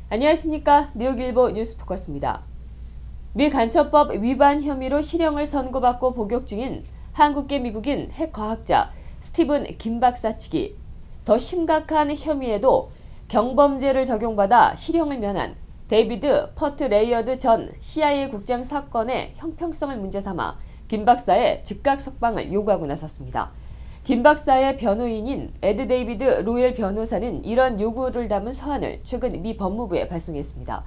안녕하십니까. 뉴욕일보 뉴스포커스입니다. 미 간첩법 위반 혐의로 실형을 선고받고 복역 중인 한국계 미국인 핵과학자 스티븐 김박사 측이 더 심각한 혐의에도 경범죄를 적용받아 실형을 면한 데이비드 퍼트 레이어드 전 CIA 국장 사건의 형평성을 문제 삼아 김 박사의 즉각 석방을 요구하고 나섰습니다. 김 박사의 변호인인 에드 데이비드 로엘 변호사는 이런 요구를 담은 서한을 최근 미 법무부에 발송했습니다.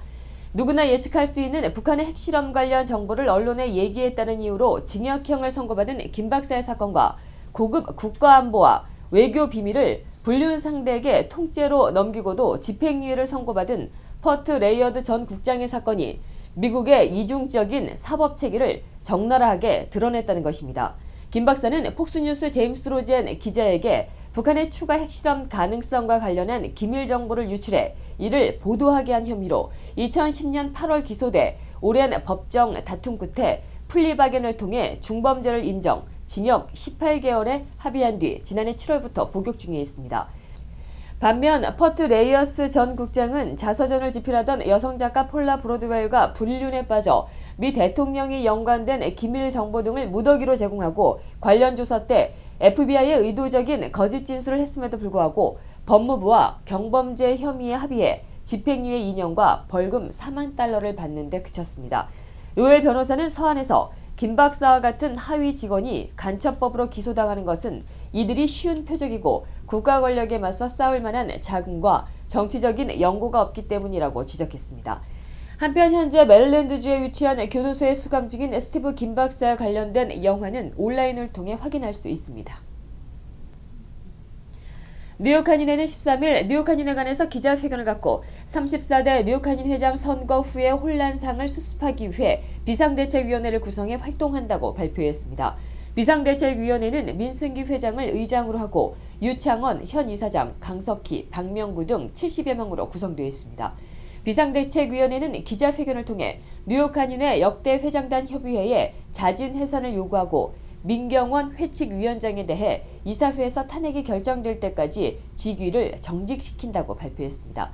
누구나 예측할 수 있는 북한의 핵실험 관련 정보를 언론에 얘기했다는 이유로 징역형을 선고받은 김 박사의 사건과 고급 국가안보와 외교 비밀을 불륜 상대에게 통째로 넘기고도 집행유예를 선고받은 퍼트 레이어드 전 국장의 사건이 미국의 이중적인 사법 체계를 적나라하게 드러냈다는 것입니다. 김 박사는 폭스뉴스 제임스 로젠 기자에게 북한의 추가 핵실험 가능성과 관련한 기밀 정보를 유출해 이를 보도하게 한 혐의로 2010년 8월 기소돼 오랜 법정 다툼 끝에 플리바겐을 통해 중범죄를 인정, 징역 18개월에 합의한 뒤 지난해 7월부터 복역 중에 있습니다. 반면 퍼트 레이어스 전 국장은 자서전을 집필하던 여성 작가 폴라 브로드웰과 불륜에 빠져 미 대통령이 연관된 기밀 정보 등을 무더기로 제공하고 관련 조사 때 FBI의 의도적인 거짓 진술을 했음에도 불구하고 법무부와 경범죄 혐의에 합의해 집행유예 2년과 벌금 4만 달러를 받는 데 그쳤습니다. 로엘 변호사는 서한에서 김 박사와 같은 하위 직원이 간첩법으로 기소당하는 것은 이들이 쉬운 표적이고 국가 권력에 맞서 싸울 만한 자금과 정치적인 연고가 없기 때문이라고 지적했습니다. 한편 현재 메릴랜드주에 위치한 교도소에 수감 중인 스티브 김 박사와 관련된 영화는 온라인을 통해 확인할 수 있습니다. 뉴욕 한인회는 13일 뉴욕 한인회관에서 기자회견을 갖고 34대 뉴욕 한인 회장 선거 후의 혼란상을 수습하기 위해 비상대책위원회를 구성해 활동한다고 발표했습니다. 비상대책위원회는 민승기 회장을 의장으로 하고 유창원 현 이사장, 강석희, 박명구 등 70여 명으로 구성되어 있습니다. 비상대책위원회는 기자회견을 통해 뉴욕 한인회 역대 회장단 협의회에 자진 해산을 요구하고 민경원 회칙위원장에 대해 이사회에서 탄핵이 결정될 때까지 직위를 정직시킨다고 발표했습니다.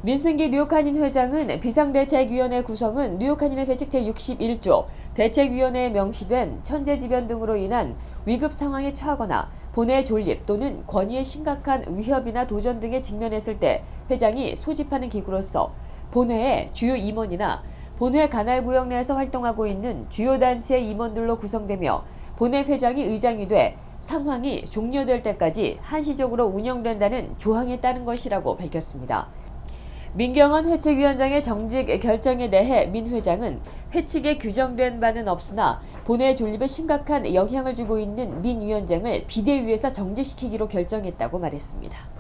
민승기 뉴욕 한인 회장은 비상대책위원회 구성은 뉴욕 한인회 회칙 제61조 대책위원회에 명시된 천재지변 등으로 인한 위급 상황에 처하거나 본회 존립 또는 권위에 심각한 위협이나 도전 등에 직면했을 때 회장이 소집하는 기구로서 본회의 주요 임원이나 본회 관할구역 내에서 활동하고 있는 주요 단체의 임원들로 구성되며 본회 회장이 의장이 돼 상황이 종료될 때까지 한시적으로 운영된다는 조항에 따른 것이라고 밝혔습니다. 민경원 회칙위원장의 정직 결정에 대해 민 회장은 회칙에 규정된 바는 없으나 본회 존립에 심각한 영향을 주고 있는 민 위원장을 비대위에서 정직시키기로 결정했다고 말했습니다.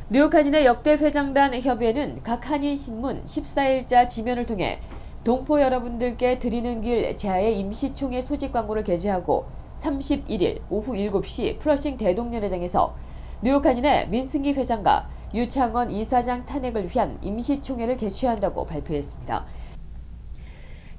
뉴욕 한인회 역대 회장단 협의회는 각 한인신문 14일자 지면을 통해 동포 여러분들께 드리는 길 제하의 임시총회 소집 광고를 게재하고 31일 오후 7시 플러싱 대동연회장에서 뉴욕 한인회 민승기 회장과 유창원 이사장 탄핵을 위한 임시총회를 개최한다고 발표했습니다.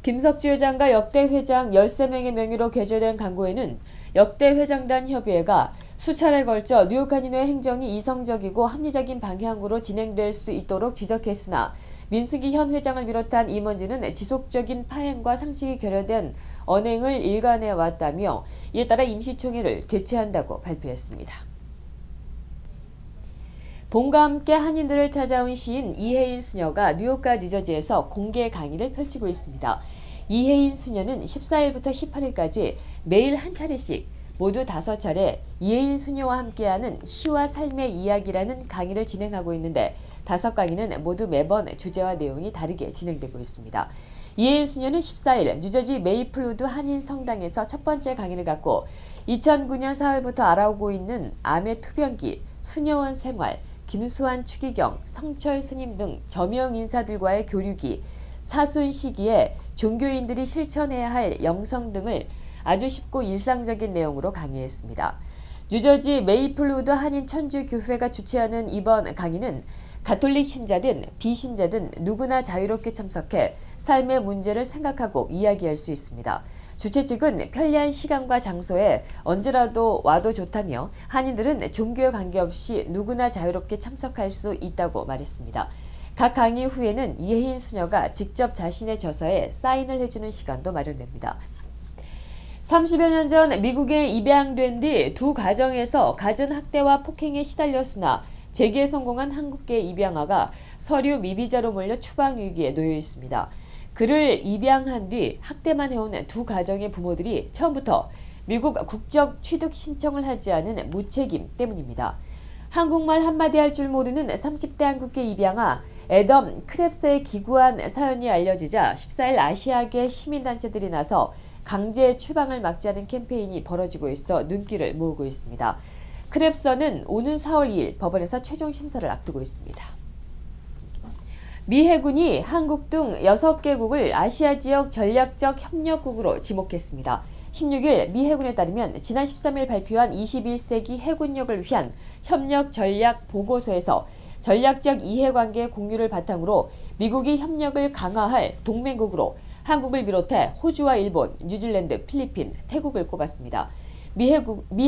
김석주 회장과 역대 회장 13명의 명의로 게재된 광고에는 역대 회장단 협의회가 수차례 걸쳐 뉴욕 한인회 행정이 이성적이고 합리적인 방향으로 진행될 수 있도록 지적했으나 민승기 현 회장을 비롯한 임원진은 지속적인 파행과 상식이 결여된 언행을 일관해 왔다며 이에 따라 임시총회를 개최한다고 발표했습니다. 봄과 함께 한인들을 찾아온 시인 이혜인 수녀가 뉴욕과 뉴저지에서 공개 강의를 펼치고 있습니다. 이혜인 수녀는 14일부터 18일까지 매일 한 차례씩 모두 5차례 이혜인 수녀와 함께하는 시와 삶의 이야기라는 강의를 진행하고 있는데 5강의는 모두 매번 주제와 내용이 다르게 진행되고 있습니다. 이혜인 수녀는 14일 뉴저지 메이플우드 한인 성당에서 첫 번째 강의를 갖고 2009년 4월부터 알아오고 있는 암의 투병기, 수녀원 생활, 김수환 추기경, 성철 스님 등 저명 인사들과의 교류기, 사순 시기에 종교인들이 실천해야 할 영성 등을 아주 쉽고 일상적인 내용으로 강의했습니다. 뉴저지 메이플우드 한인 천주교회가 주최하는 이번 강의는 가톨릭 신자든 비신자든 누구나 자유롭게 참석해 삶의 문제를 생각하고 이야기할 수 있습니다. 주최 측은 편리한 시간과 장소에 언제라도 와도 좋다며 한인들은 종교에 관계없이 누구나 자유롭게 참석할 수 있다고 말했습니다. 각 강의 후에는 이혜인 수녀가 직접 자신의 저서에 사인을 해주는 시간도 마련됩니다. 30여 년 전 미국에 입양된 뒤 두 가정에서 갖은 학대와 폭행에 시달렸으나 재기에 성공한 한국계 입양아가 서류 미비자로 몰려 추방 위기에 놓여 있습니다. 그를 입양한 뒤 학대만 해온 두 가정의 부모들이 처음부터 미국 국적 취득 신청을 하지 않은 무책임 때문입니다. 한국말 한마디 할 줄 모르는 30대 한국계 입양아 애덤 크랩스에 기구한 사연이 알려지자 14일 아시아계 시민단체들이 나서 강제 추방을 막자는 캠페인이 벌어지고 있어 눈길을 모으고 있습니다. 크랩서는 오는 4월 2일 법원에서 최종 심사를 앞두고 있습니다. 미 해군이 한국 등 6개국을 아시아 지역 전략적 협력국으로 지목했습니다. 16일 미 해군에 따르면 지난 13일 발표한 21세기 해군력을 위한 협력 전략 보고서에서 전략적 이해관계 공유를 바탕으로 미국이 협력을 강화할 동맹국으로 한국을 비롯해 호주와 일본, 뉴질랜드, 필리핀, 태국을 꼽았습니다. 미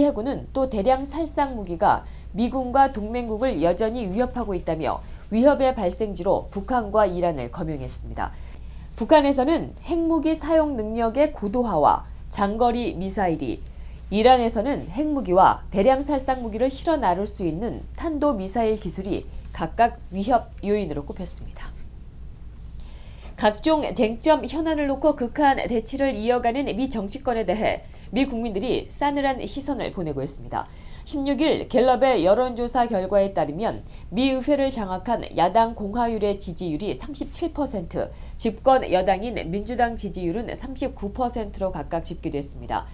해군은 또 대량 살상 무기가 미군과 동맹국을 여전히 위협하고 있다며 위협의 발생지로 북한과 이란을 거명했습니다. 북한에서는 핵무기 사용 능력의 고도화와 장거리 미사일이, 이란에서는 핵무기와 대량 살상 무기를 실어 나를 수 있는 탄도미사일 기술이 각각 위협 요인으로 꼽혔습니다. 각종 쟁점 현안을 놓고 극한 대치를 이어가는 미 정치권에 대해 미 국민들이 싸늘한 시선을 보내고 있습니다. 16일 갤럽의 여론조사 결과에 따르면 미 의회를 장악한 야당 공화율의 지지율이 37%, 집권 여당인 민주당 지지율은 39%로 각각 집계됐습니다.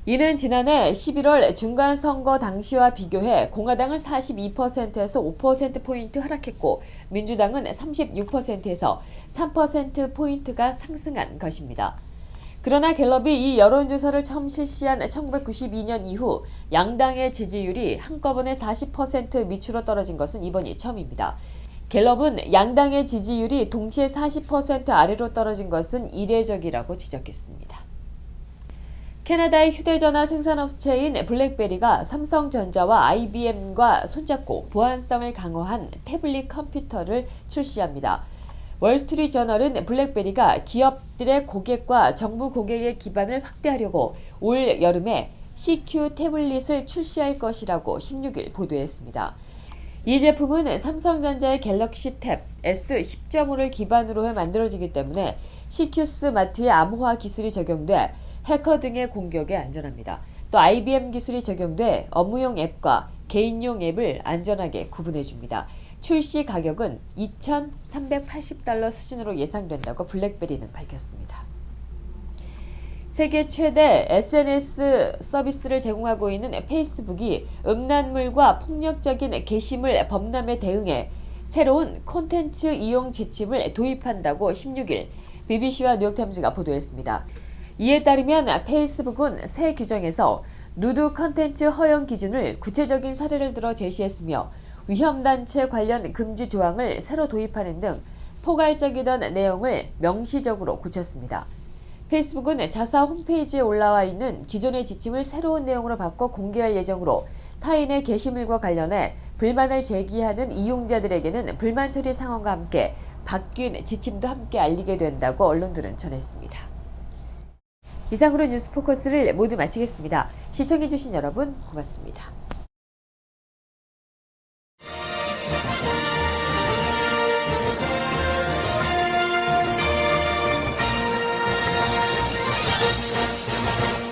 이는 지난해 11월 중간선거 당시와 비교해 공화당은 42%에서 5%포인트 하락했고 민주당은 36%에서 3%포인트가 상승한 것입니다. 그러나 갤럽이 이 여론조사를 처음 실시한 1992년 이후 양당의 지지율이 한꺼번에 40% 밑으로 떨어진 것은 이번이 처음입니다. 갤럽은 양당의 지지율이 동시에 40% 아래로 떨어진 것은 이례적이라고 지적했습니다. 캐나다의 휴대전화 생산업체인 블랙베리가 삼성전자와 IBM과 손잡고 보안성을 강화한 태블릿 컴퓨터를 출시합니다. 월스트리트저널은 블랙베리가 기업들의 고객과 정부 고객의 기반을 확대하려고 올 여름에 CQ 태블릿을 출시할 것이라고 16일 보도했습니다. 이 제품은 삼성전자의 갤럭시 탭 S10.5를 기반으로 해 만들어지기 때문에 CQ 스마트의 암호화 기술이 적용돼 해커 등의 공격에 안전합니다. 또 IBM 기술이 적용돼 업무용 앱과 개인용 앱을 안전하게 구분해줍니다. 출시 가격은 $2,380 수준으로 예상된다고 블랙베리는 밝혔습니다. 세계 최대 SNS 서비스를 제공하고 있는 페이스북이 음란물과 폭력적인 게시물 범람에 대응해 새로운 콘텐츠 이용 지침을 도입한다고 16일 BBC와 뉴욕타임즈가 보도했습니다. 이에 따르면 페이스북은 새 규정에서 누드 콘텐츠 허용 기준을 구체적인 사례를 들어 제시했으며 위험단체 관련 금지 조항을 새로 도입하는 등 포괄적이던 내용을 명시적으로 굳혔습니다. 페이스북은 자사 홈페이지에 올라와 있는 기존의 지침을 새로운 내용으로 바꿔 공개할 예정으로 타인의 게시물과 관련해 불만을 제기하는 이용자들에게는 불만 처리 상황과 함께 바뀐 지침도 함께 알리게 된다고 언론들은 전했습니다. 이상으로 뉴스포커스를 모두 마치겠습니다. 시청해주신 여러분 고맙습니다.